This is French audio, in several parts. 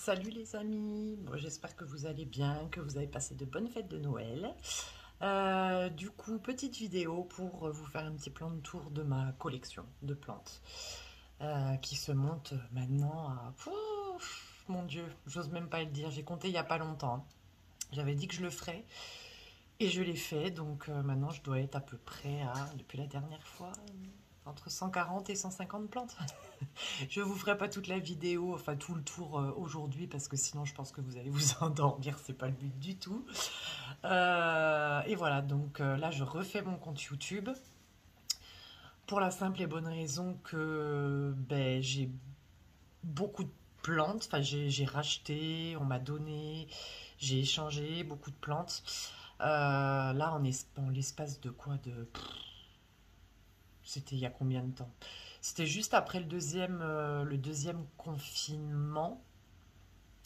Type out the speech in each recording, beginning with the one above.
Salut les amis, bon, j'espère que vous allez bien, que vous avez passé de bonnes fêtes de Noël. Du coup, petite vidéo pour vous faire un petit plan de tour de ma collection de plantes qui se monte maintenant à... Ouf, mon Dieu, j'ose même pas le dire, j'ai compté il n'y a pas longtemps, hein. J'avais dit que je le ferais et je l'ai fait, donc maintenant je dois être à peu près à, depuis la dernière fois, entre 140 et 150 plantes. Je vous ferai pas toute la vidéo, enfin tout le tour aujourd'hui parce que sinon je pense que vous allez vous endormir, c'est pas le but du tout. Et voilà, donc là je refais mon compte YouTube pour la simple et bonne raison que ben, j'ai beaucoup de plantes, enfin j'ai racheté, on m'a donné, j'ai échangé beaucoup de plantes. Là en l'espace de quoi de... C'était il y a combien de temps? C'était juste après le deuxième confinement.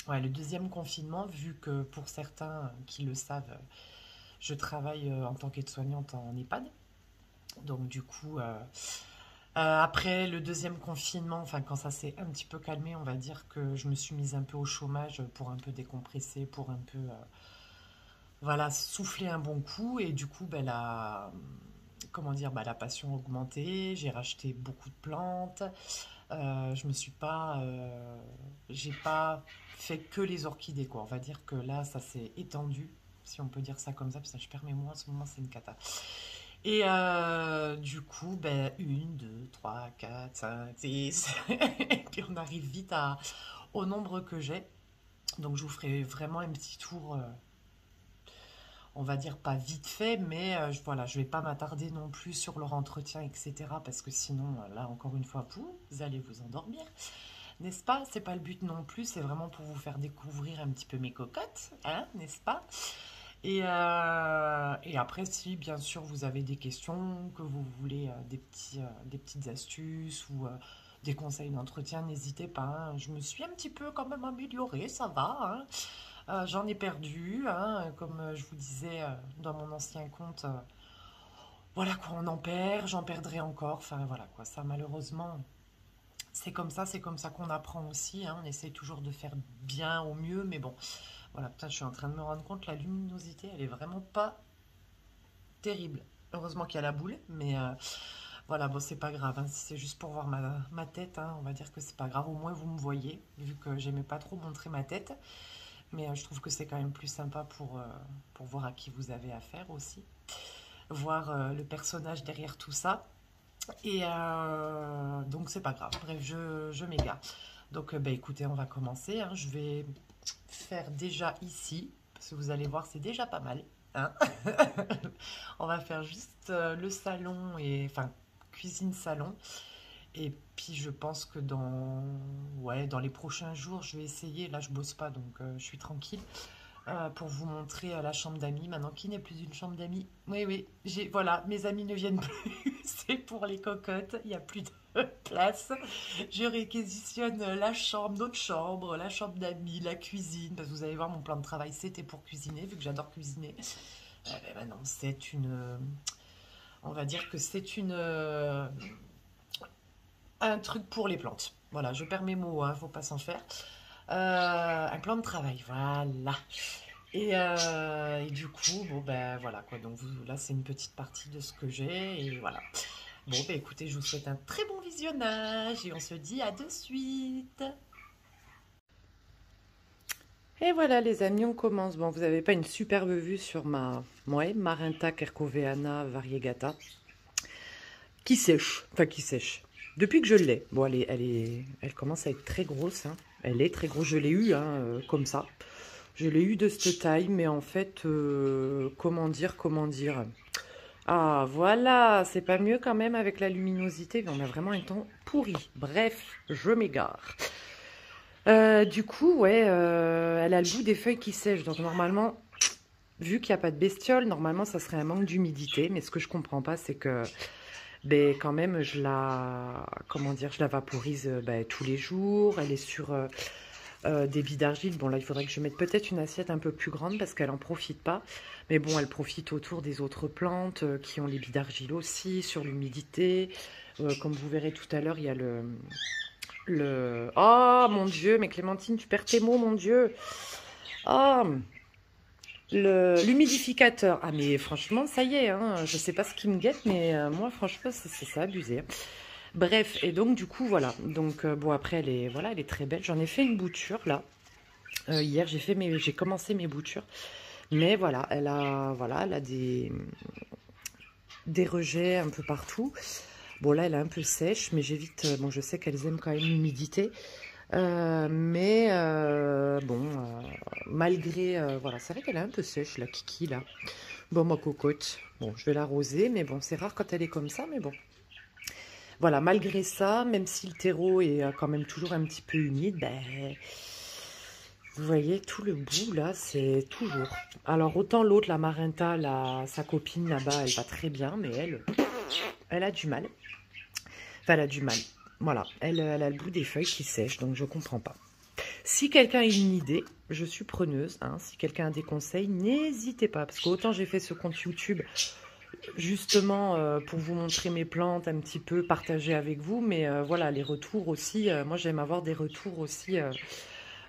Ouais, le deuxième confinement, vu que pour certains qui le savent, je travaille en tant qu'aide-soignante en EHPAD. Donc du coup, après le deuxième confinement, enfin quand ça s'est un petit peu calmé, on va dire que je me suis mise un peu au chômage pour un peu décompresser, pour un peu, voilà, souffler un bon coup. Et du coup, ben, comment dire, bah, la passion a augmenté, j'ai racheté beaucoup de plantes. Je me suis pas, j'ai pas fait que les orchidées, quoi. On va dire que là, ça s'est étendu, si on peut dire ça comme ça, parce que je perds mes mots en ce moment, c'est une cata. Et du coup, ben, une, deux, trois, quatre, cinq, six, et puis on arrive vite au nombre que j'ai. Donc je vous ferai vraiment un petit tour, on va dire pas vite fait, mais voilà, je vais pas m'attarder non plus sur leur entretien, etc. Parce que sinon, là, encore une fois, vous allez vous endormir. N'est-ce pas? C'est pas le but non plus, c'est vraiment pour vous faire découvrir un petit peu mes cocottes, hein, n'est-ce pas? Et après, si bien sûr vous avez des questions, que vous voulez des petites astuces ou des conseils d'entretien, n'hésitez pas, hein. Je me suis un petit peu quand même améliorée, ça va, hein. J'en ai perdu, hein, comme je vous disais dans mon ancien compte. Voilà quoi, on en perd, j'en perdrai encore. Enfin voilà quoi, ça malheureusement, c'est comme ça qu'on apprend aussi, hein. On essaie toujours de faire bien au mieux, mais bon, voilà, putain, je suis en train de me rendre compte, la luminosité, elle est vraiment pas terrible. Heureusement qu'il y a la boule, mais voilà, bon, c'est pas grave, hein. Si c'est juste pour voir ma tête, hein, on va dire que c'est pas grave, au moins vous me voyez, vu que j'aimais pas trop montrer ma tête. Mais je trouve que c'est quand même plus sympa pour voir à qui vous avez affaire aussi. Voir le personnage derrière tout ça. Et donc c'est pas grave. Bref, je m'égare. Donc bah, écoutez, on va commencer, hein. Je vais faire déjà ici, parce que vous allez voir, c'est déjà pas mal, hein. On va faire juste le salon, et enfin cuisine-salon. Et puis je pense que ouais, dans les prochains jours, je vais essayer. Là, je bosse pas, donc je suis tranquille. Pour vous montrer la chambre d'amis. Maintenant, qui n'est plus une chambre d'amis? Oui, oui, voilà, mes amis ne viennent plus. C'est pour les cocottes. Il n'y a plus de place. Je réquisitionne la chambre, notre chambre, la chambre d'amis, la cuisine. Parce que vous allez voir, mon plan de travail, c'était pour cuisiner, vu que j'adore cuisiner. Ben, maintenant, c'est une. On va dire que c'est un truc pour les plantes. Voilà, je perds mes mots, hein, faut pas s'en faire. Un plan de travail, voilà. Et du coup, bon ben voilà quoi. Donc là, c'est une petite partie de ce que j'ai et voilà. Bon ben écoutez, je vous souhaite un très bon visionnage et on se dit à de suite. Et voilà les amis, on commence. Bon, vous n'avez pas une superbe vue sur ouais, Marinta Kerkoveana variegata qui sèche, enfin qui sèche. Depuis que je l'ai, bon, elle commence à être très grosse, hein. Elle est très grosse, je l'ai eu, hein, comme ça. Je l'ai eu de cette taille, mais en fait, comment dire. Ah, voilà, c'est pas mieux quand même avec la luminosité, mais on a vraiment un temps pourri. Bref, je m'égare. Du coup, ouais, elle a le bout des feuilles qui sèchent, donc normalement, vu qu'il n'y a pas de bestiole, normalement, ça serait un manque d'humidité, mais ce que je comprends pas, c'est que ben, quand même, comment dire, je la vaporise ben, tous les jours. Elle est sur des billes d'argile. Bon, là, il faudrait que je mette peut-être une assiette un peu plus grande parce qu'elle n'en profite pas. Mais bon, elle profite autour des autres plantes qui ont les billes d'argile aussi, sur l'humidité. Comme vous verrez tout à l'heure, il y a Oh, mon Dieu, mais Clémentine, tu perds tes mots, mon Dieu. Oh, l'humidificateur. Ah, mais franchement, ça y est, hein, je sais pas ce qui me guette, mais moi, franchement, c'est abusé. Bref, et donc, du coup, voilà. Donc, bon, après, voilà, elle est très belle. J'en ai fait une bouture, là. Hier, j'ai commencé mes boutures. Mais voilà, elle a des rejets un peu partout. Bon, là, elle est un peu sèche, mais j'évite... bon, je sais qu'elles aiment quand même l'humidité. Malgré... voilà, c'est vrai qu'elle est un peu sèche, la Kiki, là. Bon, ma cocotte. Bon, je vais l'arroser, mais bon, c'est rare quand elle est comme ça, mais bon. Voilà, malgré ça, même si le terreau est quand même toujours un petit peu humide, ben... Vous voyez, tout le bout, là, c'est toujours. Alors, autant l'autre, la Marinta, sa copine, là-bas, elle va très bien, mais elle a du mal. Enfin, elle a du mal. Voilà, elle a le bout des feuilles qui sèchent, donc je comprends pas. Si quelqu'un a une idée, je suis preneuse. Hein, si quelqu'un a des conseils, n'hésitez pas. Parce qu'autant j'ai fait ce compte YouTube, justement, pour vous montrer mes plantes, un petit peu partager avec vous. Mais voilà, les retours aussi. Moi, j'aime avoir des retours aussi,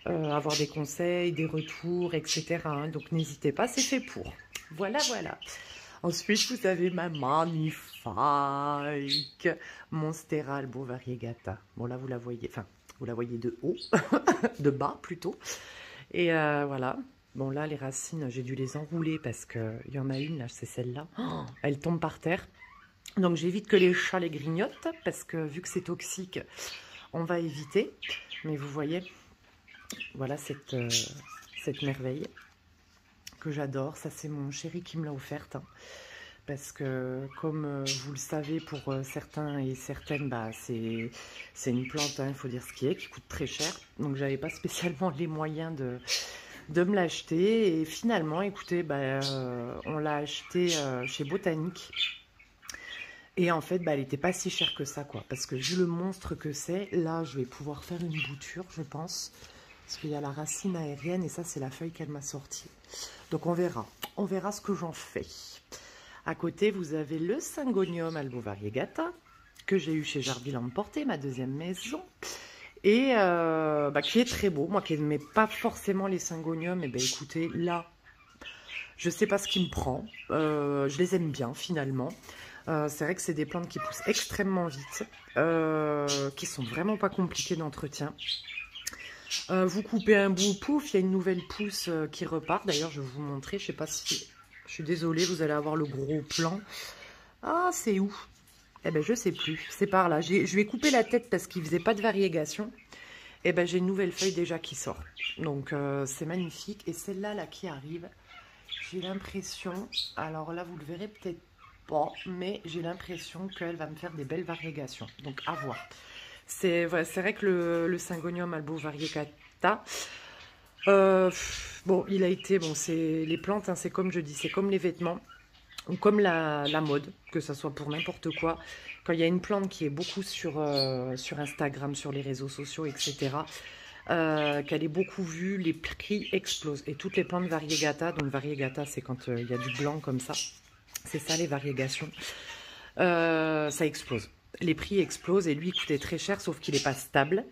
avoir des conseils, des retours, etc. Hein, donc, n'hésitez pas, c'est fait pour. Voilà, voilà. Ensuite, vous avez ma magnifique Monstera Albo Variegata. Bon, là, vous la voyez, enfin, vous la voyez de haut, de bas plutôt. Et voilà. Bon, là, les racines, j'ai dû les enrouler parce qu'il y en a une, là, c'est celle-là. Oh, elle tombe par terre. Donc, j'évite que les chats les grignotent parce que vu que c'est toxique, on va éviter. Mais vous voyez, voilà cette merveille que j'adore. Ça, c'est mon chéri qui me l'a offerte. Hein. Parce que, comme vous le savez, pour certains et certaines, bah, c'est une plante, il faut dire ce qui est, qui coûte très cher. Donc, j'avais pas spécialement les moyens de me l'acheter. Et finalement, écoutez, bah, on l'a acheté chez Botanique. Et en fait, bah, elle n'était pas si chère que ça, quoi. Parce que vu le monstre que c'est, là, je vais pouvoir faire une bouture, je pense. Parce qu'il y a la racine aérienne et ça, c'est la feuille qu'elle m'a sortie. Donc, on verra. On verra ce que j'en fais. À côté, vous avez le Syngonium Albo Variegata, que j'ai eu chez Jarville Emporté, ma deuxième maison. Et bah, qui est très beau. Moi qui n'aimais pas forcément les Syngoniums, et ben écoutez, là, je ne sais pas ce qui me prend. Je les aime bien, finalement. C'est vrai que c'est des plantes qui poussent extrêmement vite, qui sont vraiment pas compliquées d'entretien. Vous coupez un bout, pouf, il y a une nouvelle pousse qui repart. D'ailleurs, je vais vous montrer, je sais pas si... Je suis désolée, vous allez avoir le gros plan. Ah, c'est où? Eh ben, je sais plus. C'est par là. Je lui ai coupé la tête parce qu'il faisait pas de variégation. Eh ben, j'ai une nouvelle feuille déjà qui sort. Donc, c'est magnifique. Et celle-là, là, qui arrive, j'ai l'impression... Alors là, vous le verrez peut-être pas, mais j'ai l'impression qu'elle va me faire des belles variégations. Donc, à voir. C'est vrai que le Syngonium Albo Variegata... bon, il a été, bon, c'est les plantes, hein, c'est comme je dis, c'est comme les vêtements, ou comme la mode, que ce soit pour n'importe quoi. Quand il y a une plante qui est beaucoup sur Instagram, sur les réseaux sociaux, etc., qu'elle est beaucoup vue, les prix explosent. Et toutes les plantes variegata, donc variegata, c'est quand il y a du blanc comme ça, c'est ça les variégations, ça explose. Les prix explosent et lui, il coûtait très cher, sauf qu'il n'est pas stable.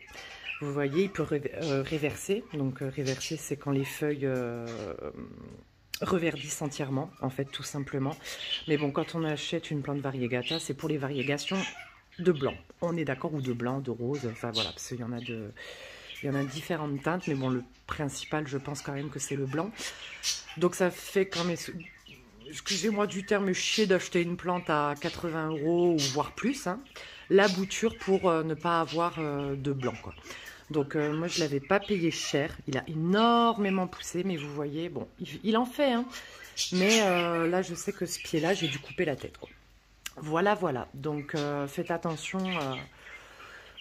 Vous voyez, il peut réverser. Donc, réverser, c'est quand les feuilles reverdissent entièrement, en fait, tout simplement. Mais bon, quand on achète une plante variegata, c'est pour les variégations de blanc. On est d'accord, ou de blanc, de rose, enfin voilà, parce qu'il y en a différentes teintes, mais bon, le principal, je pense quand même que c'est le blanc. Donc, ça fait quand même... Excusez-moi du terme, chier d'acheter une plante à 80 € ou voire plus, hein, la bouture pour ne pas avoir de blanc, quoi. Donc, moi, je ne l'avais pas payé cher. Il a énormément poussé, mais vous voyez, bon, il en fait, hein. Mais là, je sais que ce pied-là, j'ai dû couper la tête, quoi. Voilà, voilà. Donc, faites attention.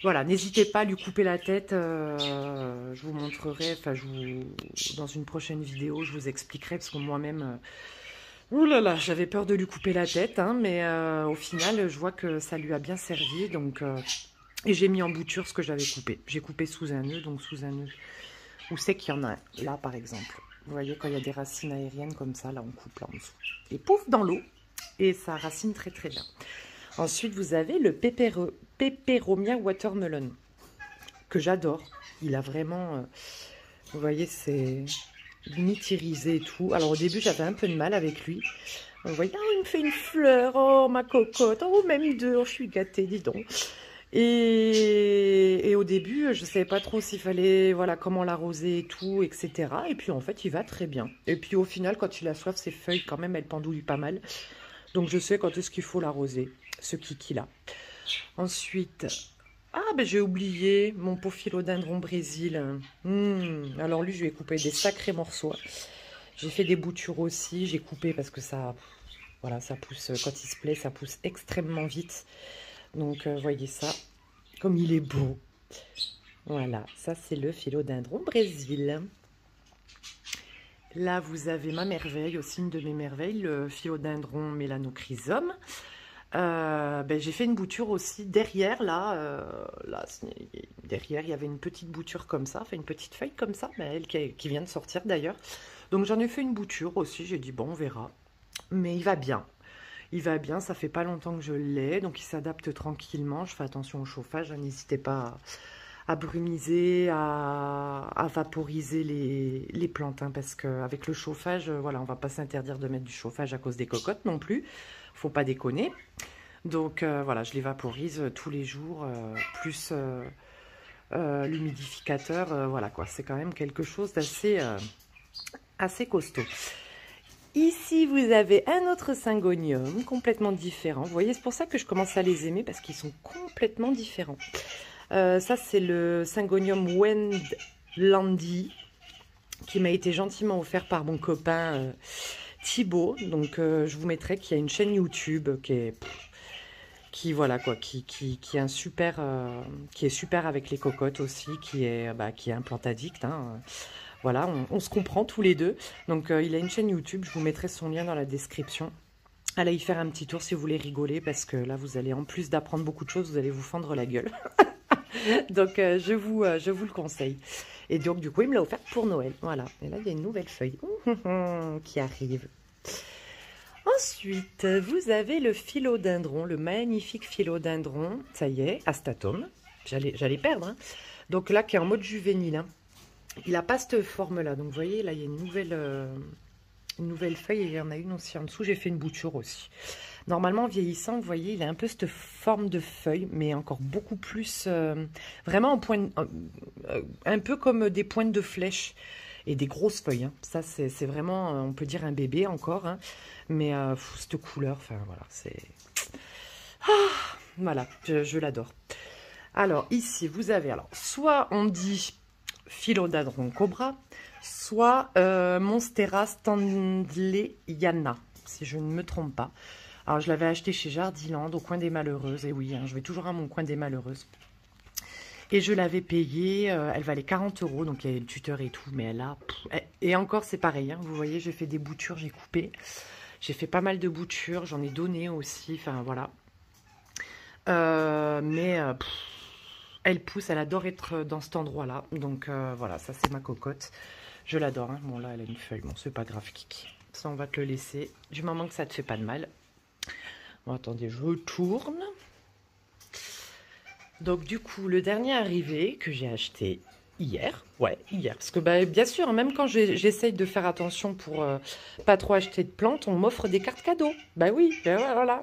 Voilà, n'hésitez pas à lui couper la tête. Je vous montrerai, enfin, dans une prochaine vidéo, je vous expliquerai, parce que moi-même... ouh là là, j'avais peur de lui couper la tête, hein, mais au final, je vois que ça lui a bien servi. Donc, et j'ai mis en bouture ce que j'avais coupé. J'ai coupé sous un nœud, donc sous un nœud. Où c'est qu'il y en a un? Là, par exemple. Vous voyez, quand il y a des racines aériennes comme ça, là, on coupe là en dessous. Et pouf, dans l'eau. Et ça racine très très bien. Ensuite, vous avez le Peperomia Watermelon. que j'adore. Il a vraiment, vous voyez, c'est limite irisé et tout. Alors au début, j'avais un peu de mal avec lui. Vous voyez, oh, il me fait une fleur, oh ma cocotte, oh même deux, oh, je suis gâtée, dis donc. Et au début, je savais pas trop s'il fallait, voilà, comment l'arroser et tout, etc. Et puis en fait, il va très bien. Et puis au final, quand il a soif, ses feuilles, quand même, elles pendouillent pas mal. Donc je sais quand est-ce qu'il faut l'arroser, ce kiki-là. Ensuite, ah ben j'ai oublié mon pot philodendron Brésil. Alors lui, je vais couper des sacrés morceaux. J'ai fait des boutures aussi, j'ai coupé parce que ça, voilà, ça pousse, quand il se plaît, ça pousse extrêmement vite. Donc, voyez ça, comme il est beau. Voilà, ça c'est le philodendron Brésil. Là, vous avez ma merveille, aussi une de mes merveilles, le philodendron mélanochrysum. Ben, j'ai fait une bouture aussi derrière, derrière, il y avait une petite bouture comme ça, enfin une petite feuille comme ça, ben, elle qui vient de sortir d'ailleurs. Donc j'en ai fait une bouture aussi, j'ai dit bon, on verra. Mais il va bien. Il va bien, ça fait pas longtemps que je l'ai, donc il s'adapte tranquillement. Je fais attention au chauffage, n'hésitez pas à brumiser, à vaporiser les plantes, hein, parce qu'avec le chauffage, voilà, on va pas s'interdire de mettre du chauffage à cause des cocottes non plus. Faut pas déconner. Donc voilà, je les vaporise tous les jours, plus l'humidificateur, voilà quoi. C'est quand même quelque chose d'assez assez costaud. Ici, vous avez un autre syngonium complètement différent. Vous voyez, c'est pour ça que je commence à les aimer parce qu'ils sont complètement différents. Ça, c'est le syngonium Wendlandi qui m'a été gentiment offert par mon copain Thibaut. Donc, je vous mettrai qu'il y a une chaîne YouTube voilà quoi, qui est un super, qui est super avec les cocottes aussi, qui est un plant addict. Hein. Voilà, on se comprend tous les deux. Donc, il a une chaîne YouTube. Je vous mettrai son lien dans la description. Allez y faire un petit tour si vous voulez rigoler, parce que là, vous allez, en plus d'apprendre beaucoup de choses, vous allez vous fendre la gueule. Donc, je vous le conseille. Et donc, du coup, il me l'a offert pour Noël. Voilà. Et là, il y a une nouvelle feuille qui arrive. Ensuite, vous avez le philodendron, le magnifique philodendron. Ça y est, astatome. J'allais perdre. Hein. Donc là, qui est en mode juvénile. Hein. Il n'a pas cette forme-là. Donc, vous voyez, là, il y a une nouvelle feuille et il y en a une aussi en dessous. J'ai fait une bouture aussi. Normalement, en vieillissant, vous voyez, il a un peu cette forme de feuille, mais encore beaucoup plus... vraiment en point, un peu comme des pointes de flèche et des grosses feuilles. Hein. Ça, c'est vraiment, on peut dire un bébé encore. Hein. Mais cette couleur, enfin, voilà, c'est... Ah, voilà, je l'adore. Alors, ici, vous avez... Alors, soit on dit... Philodendron Cobra, soit Monstera standleyana, si je ne me trompe pas. Alors, je l'avais acheté chez Jardiland, au coin des Malheureuses. Et oui, hein, je vais toujours à mon coin des Malheureuses. Et je l'avais payée, elle valait 40 €, donc il y avait le tuteur et tout. Mais elle a... Et encore, c'est pareil, hein, vous voyez, j'ai fait des boutures, j'ai coupé. J'ai fait pas mal de boutures, j'en ai donné aussi, enfin voilà. Elle pousse, elle adore être dans cet endroit-là. Donc voilà, ça c'est ma cocotte. Je l'adore. Hein. Bon là, elle a une feuille. Bon, c'est pas grave, Kiki. Ça, on va te le laisser. Du moment que ça te fait pas de mal. Bon, attendez, je tourne. Donc du coup, le dernier arrivé que j'ai acheté hier. Ouais, hier. Parce que bah, bien sûr, même quand j'essaye de faire attention pour pas trop acheter de plantes, on m'offre des cartes cadeaux. Bah oui,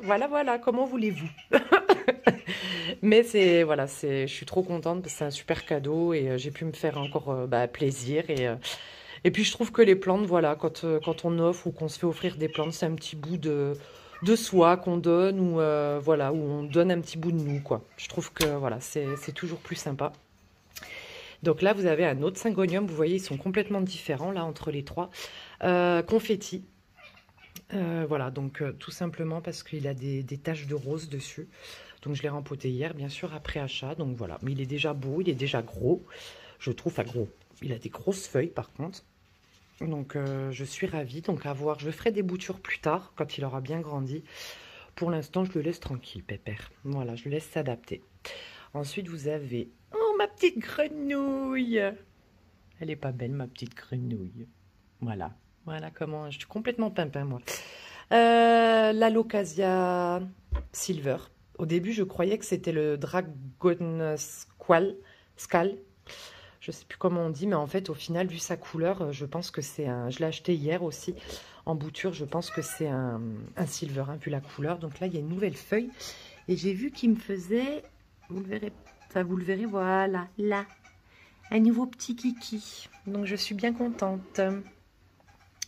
voilà, comment voulez-vous? Mais c'est voilà, je suis trop contente parce que c'est un super cadeau et j'ai pu me faire encore plaisir et puis je trouve que les plantes, voilà, quand on offre ou qu'on se fait offrir des plantes, c'est un petit bout de soi qu'on donne ou voilà, où on donne un petit bout de nous quoi. Je trouve que voilà, c'est toujours plus sympa. Donc là, vous avez un autre syngonium, vous voyez, ils sont complètement différents là entre les trois. Confetti. Voilà, donc tout simplement parce qu'il a des taches de rose dessus. Donc je l'ai rempoté hier, bien sûr, après achat. Donc voilà, mais il est déjà beau, il est déjà gros. Je trouve, enfin gros. Il a des grosses feuilles par contre. Donc je suis ravie. Donc à voir, je ferai des boutures plus tard, quand il aura bien grandi. Pour l'instant, je le laisse tranquille, pépère. Voilà, je le laisse s'adapter. Ensuite, vous avez... Oh, ma petite grenouille! Elle est pas belle, ma petite grenouille. Voilà. Voilà comment... Je suis complètement pimpin, moi. L'Alocasia Silver. Au début, je croyais que c'était le Dragon Squall. Scal. Je sais plus comment on dit, mais en fait, au final, vu sa couleur, je pense que c'est un... Je l'ai acheté hier aussi, en bouture, je pense que c'est un silver, hein, vu la couleur. Donc là, il y a une nouvelle feuille. Et j'ai vu qu'il me faisait... Vous le verrez, ça vous le verrez, voilà, là. Un nouveau petit kiki. Donc, je suis bien contente.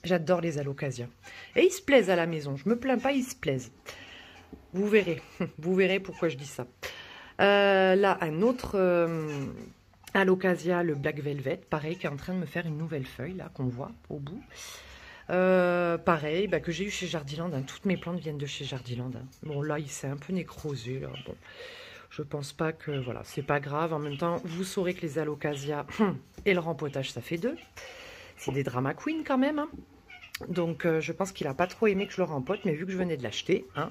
J'adore les alocasias. Et ils se plaisent à la maison. Je me plains pas, ils se plaisent. Vous verrez. Vous verrez pourquoi je dis ça. Là, un autre... Alocasia, le Black Velvet, pareil, qui est en train de me faire une nouvelle feuille, là, qu'on voit au bout. Pareil, bah, que j'ai eu chez Jardiland. Hein. Toutes mes plantes viennent de chez Jardiland. Hein. Bon, là, il s'est un peu nécrosé. Là. Bon, je pense pas que... Voilà, c'est pas grave. En même temps, vous saurez que les Alocasia et le rempotage, ça fait deux. C'est des drama queen quand même. Hein. Donc, je pense qu'il a pas trop aimé que je le rempote. Mais vu que je venais de l'acheter, hein,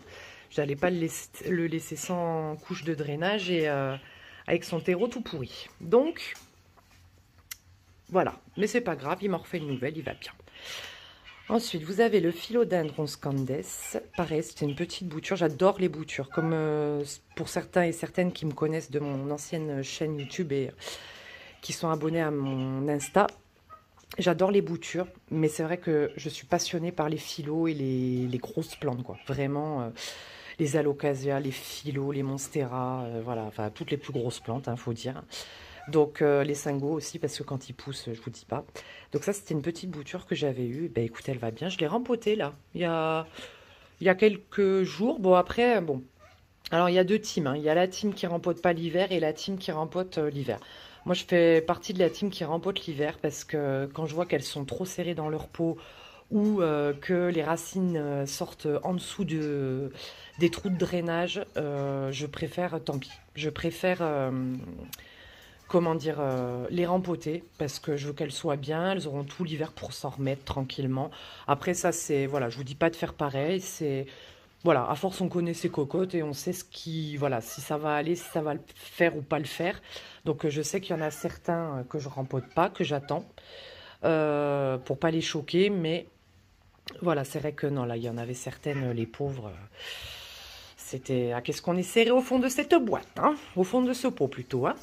je n'allais pas le laisser sans couche de drainage et... avec son terreau tout pourri. Donc, voilà. Mais c'est pas grave, il m'a refait une nouvelle, il va bien. Ensuite, vous avez le Philodendron Scandes. Pareil, c'était une petite bouture. J'adore les boutures. Comme pour certains et certaines qui me connaissent de mon ancienne chaîne YouTube et qui sont abonnés à mon Insta. J'adore les boutures, mais c'est vrai que je suis passionnée par les phyllos et les grosses plantes, quoi. Vraiment... les alocasias, les phyllos, les monstera, voilà, enfin toutes les plus grosses plantes, faut dire. Donc les singos aussi, parce que quand ils poussent, je vous dis pas. Donc ça, c'était une petite bouture que j'avais eue. Ben écoutez, elle va bien. Je l'ai rempotée là, il y a quelques jours. Bon après, bon, alors il y a deux teams. Hein. Il y a la team qui rempote pas l'hiver et la team qui rempote l'hiver. Moi, je fais partie de la team qui rempote l'hiver parce que quand je vois qu'elles sont trop serrées dans leur peau, ou que les racines sortent en dessous des trous de drainage, je préfère, tant pis, je préfère, comment dire, les rempoter, parce que je veux qu'elles soient bien, elles auront tout l'hiver pour s'en remettre tranquillement. Après ça, c'est, voilà, je vous dis pas de faire pareil, c'est, voilà, à force on connaît ses cocottes et on sait ce qui, voilà, si ça va aller, si ça va le faire ou pas le faire. Donc je sais qu'il y en a certains que je rempote pas, que j'attends, pour pas les choquer, mais... Voilà, c'est vrai que non, là, il y en avait certaines, les pauvres, c'était... Ah, qu'est-ce qu'on est serré au fond de cette boîte, hein? Au fond de ce pot, plutôt, hein?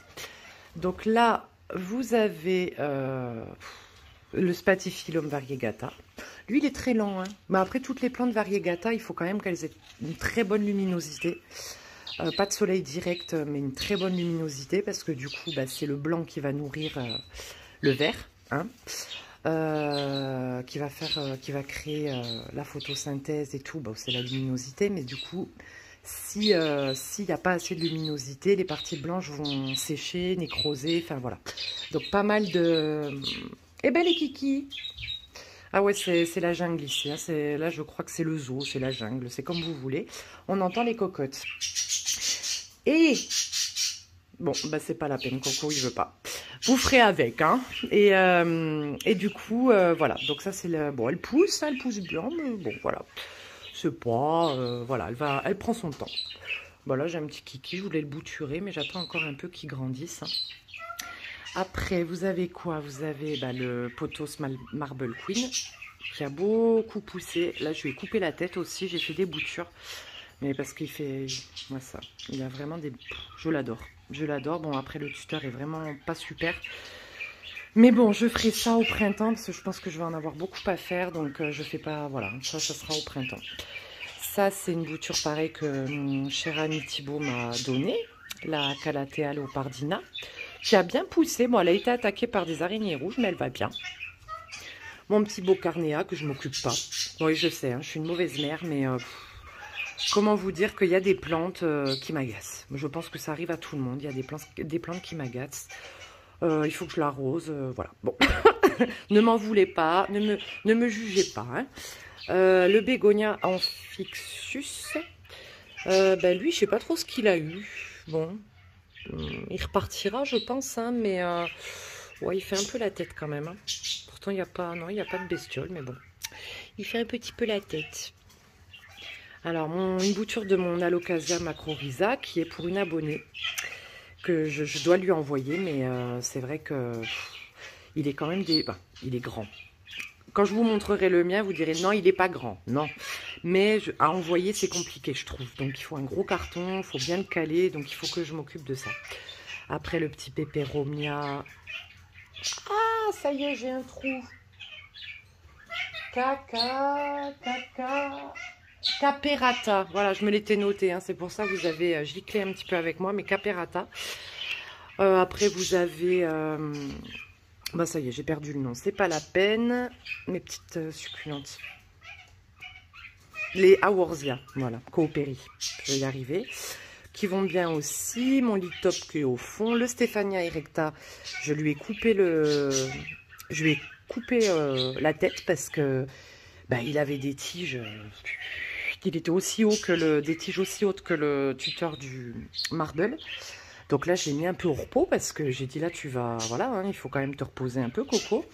Donc là, vous avez le Spathiphyllum variegata. Lui, il est très lent, hein? Mais après, toutes les plantes variegata, il faut quand même qu'elles aient une très bonne luminosité. Pas de soleil direct, mais une très bonne luminosité, parce que du coup, bah, c'est le blanc qui va nourrir le vert, hein? Qui va créer la photosynthèse et tout, bah, c'est la luminosité, mais du coup, s'il n'y a pas assez de luminosité, les parties blanches vont sécher, nécroser, enfin voilà. Donc pas mal de... Eh ben les kikis! Ah ouais, c'est la jungle ici, hein. Là je crois que c'est le zoo, c'est la jungle, c'est comme vous voulez. On entend les cocottes. Et... Bon, bah c'est pas la peine, Coco, il veut pas. Vous ferez avec, hein. Et du coup, voilà. Donc ça, c'est le... Bon, elle pousse bien, mais bon, voilà. C'est pas... voilà, elle prend son temps. Voilà, j'ai un petit kiki, je voulais le bouturer, mais j'attends encore un peu qu'il grandisse. Hein. Après, vous avez quoi? Vous avez bah, le Pothos Marble Queen, qui a beaucoup poussé. Là, je lui ai coupé la tête aussi, j'ai fait des boutures. Mais parce qu'il fait... Moi, ça. Il a vraiment des... Je l'adore. Je l'adore. Bon, après, le tuteur est vraiment pas super. Mais bon, je ferai ça au printemps, parce que je pense que je vais en avoir beaucoup à faire. Donc, je fais pas... Voilà, ça sera au printemps. Ça, c'est une bouture pareille que mon cher ami Thibaut m'a donnée. La Calathea leopardina, qui a bien poussé. Bon, elle a été attaquée par des araignées rouges, mais elle va bien. Mon petit Bocarnea, que je m'occupe pas. Oui, je sais, hein, je suis une mauvaise mère, mais... comment vous dire qu'il y a des plantes qui m'agacent. Je pense que ça arrive à tout le monde. Il y a des plantes qui m'agacent. Il faut que je l'arrose. Voilà. Bon. Ne m'en voulez pas. Ne me jugez pas. Hein. Le bégonia amphixus. Ben lui, je sais pas trop ce qu'il a eu. Bon. Il repartira, je pense. Hein, mais ouais, il fait un peu la tête quand même. Hein. Pourtant, il n'y a pas... Non, il n'y a pas de bestiole. Mais bon. Il fait un petit peu la tête. Alors, une bouture de mon Alocasia macrorhiza qui est pour une abonnée que je dois lui envoyer, mais c'est vrai que il est quand même il est grand. Quand je vous montrerai le mien, vous direz non, il n'est pas grand, non. Mais à envoyer, c'est compliqué, je trouve. Donc, il faut un gros carton, il faut bien le caler, donc il faut que je m'occupe de ça. Après le petit Peperomia. Ah, ça y est, j'ai un trou. Caperata. Voilà, je me l'étais noté, hein, c'est pour ça que vous avez giclé un petit peu avec moi, mais Caperata. Après, vous avez... bah ça y est, j'ai perdu le nom, c'est pas la peine. Mes petites succulentes. Les Aworsia, voilà, Coopéry, je vais y arriver. Qui vont bien aussi. Mon Litop qui est au fond. Le Stéphania erecta, je lui ai coupé la tête parce que bah, il avait des tiges. Il était aussi haut que des tiges aussi hautes que le tuteur du Marble. Donc là, je l'ai mis un peu au repos parce que j'ai dit là, tu vas, voilà, hein, il faut quand même te reposer un peu, Coco.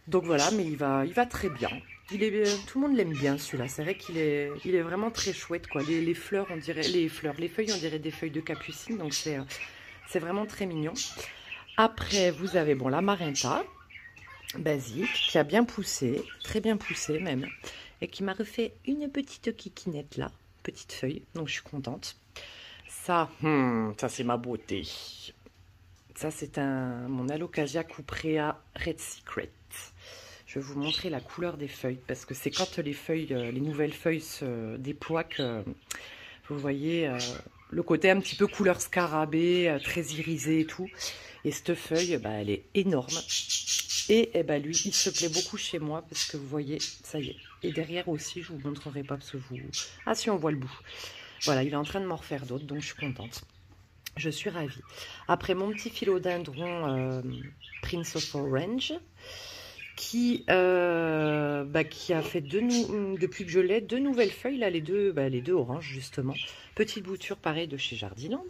Donc voilà, mais il va très bien. Tout le monde l'aime bien celui-là. C'est vrai qu'il est vraiment très chouette, quoi. Les fleurs, on dirait les feuilles, on dirait des feuilles de capucine. Donc c'est vraiment très mignon. Après, vous avez bon la Marinta basique qui a bien poussé, très bien poussé même, et qui m'a refait une petite kikinette là, petite feuille. Donc je suis contente. Ça c'est ma beauté. Ça c'est mon Alocasia Cuprea Red Secret. Je vais vous montrer la couleur des feuilles, parce que c'est quand les nouvelles feuilles se déploient que vous voyez le côté un petit peu couleur scarabée, très irisé et tout. Et cette feuille, bah, elle est énorme. Et bah, lui, il se plaît beaucoup chez moi, parce que vous voyez, ça y est. Et derrière aussi, je vous montrerai pas, parce que vous... Ah si, on voit le bout. Voilà, il est en train de m'en refaire d'autres, donc je suis contente. Je suis ravie. Après, mon petit philodendron Prince of Orange, qui a fait depuis que je l'ai, 2 nouvelles feuilles, là, les deux oranges, justement. Petite bouture, pareil, de chez Jardiland.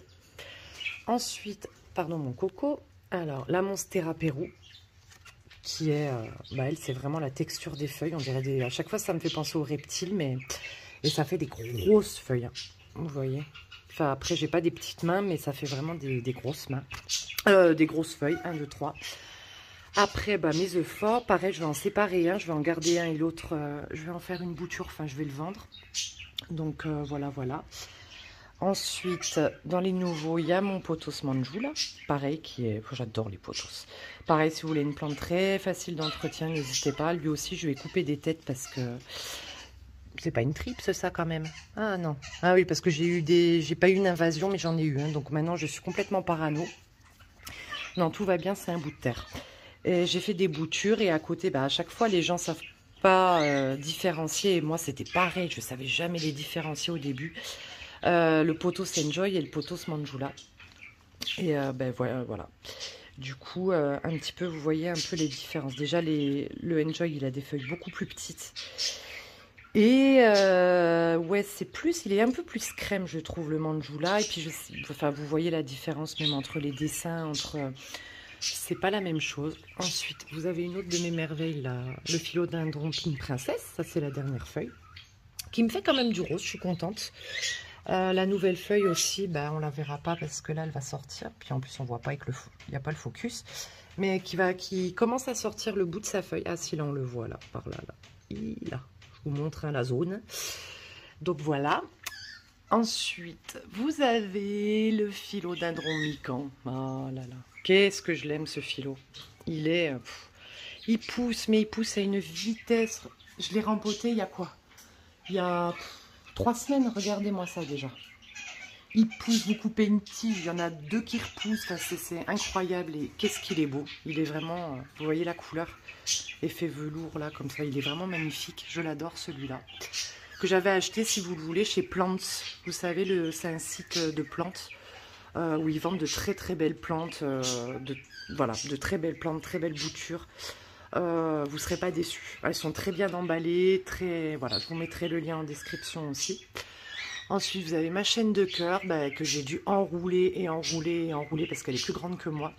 Ensuite, pardon, mon coco. Alors, la Monstera Pérou, qui est, elle, c'est vraiment la texture des feuilles. On dirait à chaque fois, ça me fait penser aux reptiles, et ça fait des grosses feuilles, hein, vous voyez. Enfin, après, j'ai pas des petites mains, mais ça fait vraiment des grosses mains. Des grosses feuilles, 1, 2, 3. Après, mes œufs forts, pareil, je vais en séparer un, je vais en garder un et l'autre, je vais en faire une bouture, enfin, je vais le vendre. Donc, voilà. Ensuite, dans les nouveaux, il y a mon pothos Manjula, pareil, j'adore les pothos. Pareil, si vous voulez une plante très facile d'entretien, n'hésitez pas. Lui aussi, je vais couper des têtes parce que c'est pas une tripse, ça, quand même. Ah, non. Ah oui, parce que j'ai pas eu une invasion, mais j'en ai eu, hein, donc maintenant, je suis complètement parano. Non, tout va bien, c'est un bout de terre. J'ai fait des boutures et à côté, à chaque fois, les gens ne savent pas différencier. Et moi, c'était pareil, je ne savais jamais les différencier au début. Le pothos Enjoy et le pothos Manjula. Et voilà. Du coup, un petit peu, vous voyez un peu les différences. Déjà, le Enjoy, il a des feuilles beaucoup plus petites. Et ouais, il est un peu plus crème, je trouve, le Manjula. Et puis, vous voyez la différence même entre les dessins, c'est pas la même chose. Ensuite, vous avez une autre de mes merveilles, là, le philodendron Pink Princesse. Ça, c'est la dernière feuille. Qui me fait quand même du rose, je suis contente. La nouvelle feuille aussi, on la verra pas parce que là, elle va sortir. Puis en plus, on voit pas il n'y a pas le focus. Mais qui commence à sortir le bout de sa feuille. Ah, si, là, on le voit, là, par là. Là. Je vous montre la zone. Donc, voilà. Ensuite, vous avez le philodendron Mikan. Oh là là. Qu'est-ce que je l'aime, ce philo. Il pousse, mais il pousse à une vitesse. Je l'ai rempoté il y a quoi? Il y a 3 semaines, regardez-moi ça déjà. Il pousse, vous coupez une tige, il y en a 2 qui repoussent. Enfin, c'est incroyable. Et qu'est-ce qu'il est beau. Il est vraiment, vous voyez la couleur, effet velours là, comme ça. Il est vraiment magnifique. Je l'adore celui-là. Que j'avais acheté, si vous le voulez, chez Plants. Vous savez, c'est un site de plantes. Où ils vendent de très très belles plantes, de très belles plantes, très belles boutures. Vous ne serez pas déçus. Elles sont très bien emballées, voilà, je vous mettrai le lien en description aussi. Ensuite, vous avez ma chaîne de cœur que j'ai dû enrouler et enrouler et enrouler parce qu'elle est plus grande que moi.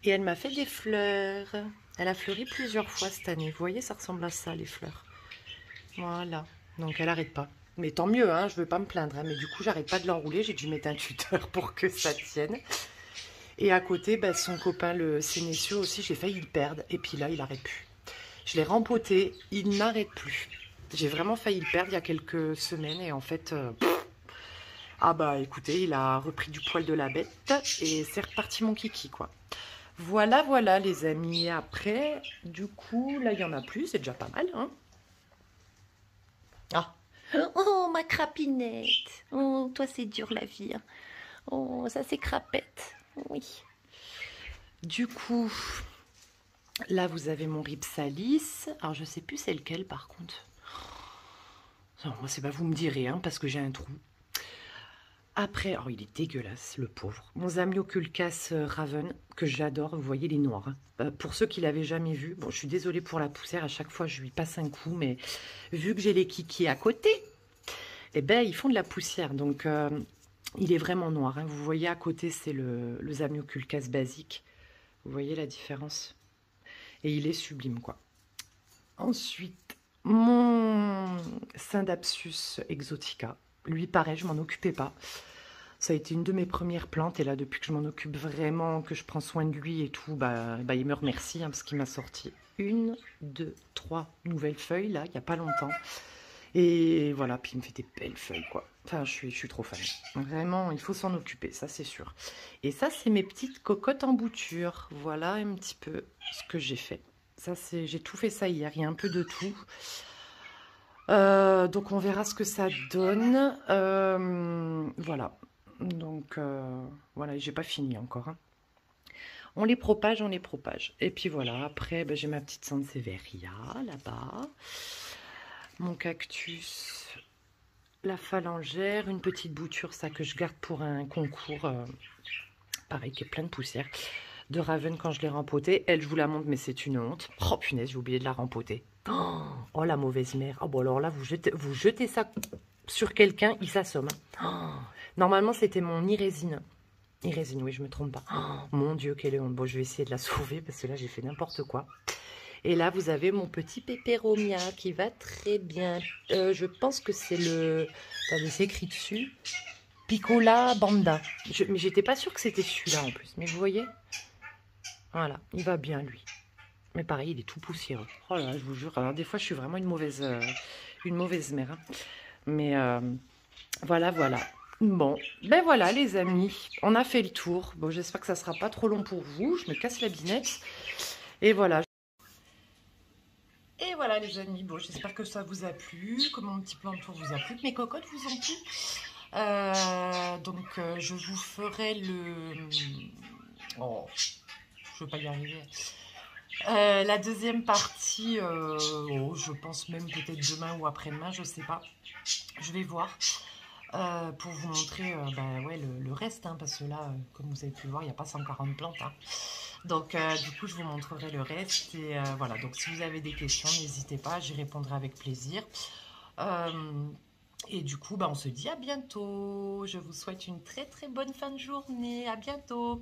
Et elle m'a fait des fleurs. Elle a fleuri plusieurs fois cette année. Vous voyez, ça ressemble à ça, les fleurs. Voilà. Donc, elle n'arrête pas. Mais tant mieux, hein, je ne veux pas me plaindre. Hein, mais du coup, j'arrête pas de l'enrouler. J'ai dû mettre un tuteur pour que ça tienne. Et à côté, son copain, le Sénécio aussi, j'ai failli le perdre. Et puis là, il n'arrête plus. Je l'ai rempoté. Il n'arrête plus. J'ai vraiment failli le perdre il y a quelques semaines. Et en fait, Ah bah écoutez, il a repris du poil de la bête et c'est reparti mon kiki, quoi. Voilà, voilà les amis. Après, du coup, là, il y en a plus, c'est déjà pas mal, hein. Ah, Oh, ma crapinette. Oh, toi, c'est dur la vie, hein. Oh, ça, c'est crapette. Oui. du coup, là, vous avez mon Ripsalis. Alors, je sais plus c'est lequel, par contre. Non, moi, c'est pas vous me direz, hein, parce que j'ai un trou. Après, oh, il est dégueulasse, le pauvre. Mon Zamioculcas Raven, que j'adore, vous voyez, les noirs. Hein. Pour ceux qui l'avaient jamais vu, bon, je suis désolée pour la poussière, à chaque fois je lui passe un coup, mais vu que j'ai les kikis à côté, eh ben, ils font de la poussière. Donc, il est vraiment noir. Hein. Vous voyez, à côté, c'est le Zamioculcas basique. Vous voyez la différence? Et il est sublime, quoi. Ensuite, mon Syndapsus exotica. Lui, pareil, je m'en occupais pas. Ça a été une de mes premières plantes. Et là, depuis que je m'en occupe vraiment, que je prends soin de lui et tout, il me remercie hein, parce qu'il m'a sorti 1, 2, 3 nouvelles feuilles, là, il n'y a pas longtemps. Et voilà, puis il me fait des belles feuilles, quoi. Enfin, je suis trop fan. Vraiment, il faut s'en occuper, ça, c'est sûr. Et ça, c'est mes petites cocottes en bouture. Voilà un petit peu ce que j'ai fait. Ça, j'ai tout fait ça hier. Il y a un peu de tout. Donc, on verra ce que ça donne. Voilà. Donc, voilà, j'ai pas fini encore. Hein. On les propage, on les propage. Et puis voilà, après, ben, j'ai ma petite Sansevieria là-bas. Mon cactus, la phalangère, une petite bouture, ça que je garde pour un concours, pareil, qui est plein de poussière, de Raven quand je l'ai rempotée. Elle, je vous la montre, mais c'est une honte. Oh punaise, j'ai oublié de la rempoter. Oh, la mauvaise mère. Oh, bon, alors là, vous jetez ça sur quelqu'un, il s'assomme. Hein. Oh, normalement, c'était mon irésine. Irésine, oui, je me trompe pas. Oh, mon Dieu, quelle honte. Bon, je vais essayer de la sauver parce que là, j'ai fait n'importe quoi. Et là, vous avez mon petit Peperomia qui va très bien. Je pense que c'est le... Attendez, c'est écrit dessus. Piccola Banda. Mais j'étais pas sûre que c'était celui-là en plus. Mais vous voyez? Voilà, il va bien lui. Mais pareil, il est tout poussiéreux. Oh là, je vous jure. Alors des fois, je suis vraiment une mauvaise mère. Hein. Mais voilà, voilà. Bon, ben voilà les amis. On a fait le tour. Bon, j'espère que ça sera pas trop long pour vous. Je me casse la binette. Et voilà. Et voilà les amis, bon j'espère que ça vous a plu, que mon petit plan de tour vous a plu, que mes cocottes vous ont plu. Je vous ferai le... Oh, je ne veux pas y arriver. La deuxième partie, je pense même peut-être demain ou après-demain, je sais pas. Je vais voir. Pour vous montrer ouais, le reste, hein, parce que là, comme vous avez pu le voir, il n'y a pas 140 plantes. Hein. Donc, du coup, je vous montrerai le reste. Et voilà, donc si vous avez des questions, n'hésitez pas, j'y répondrai avec plaisir. Et du coup, on se dit à bientôt. Je vous souhaite une très très bonne fin de journée. À bientôt.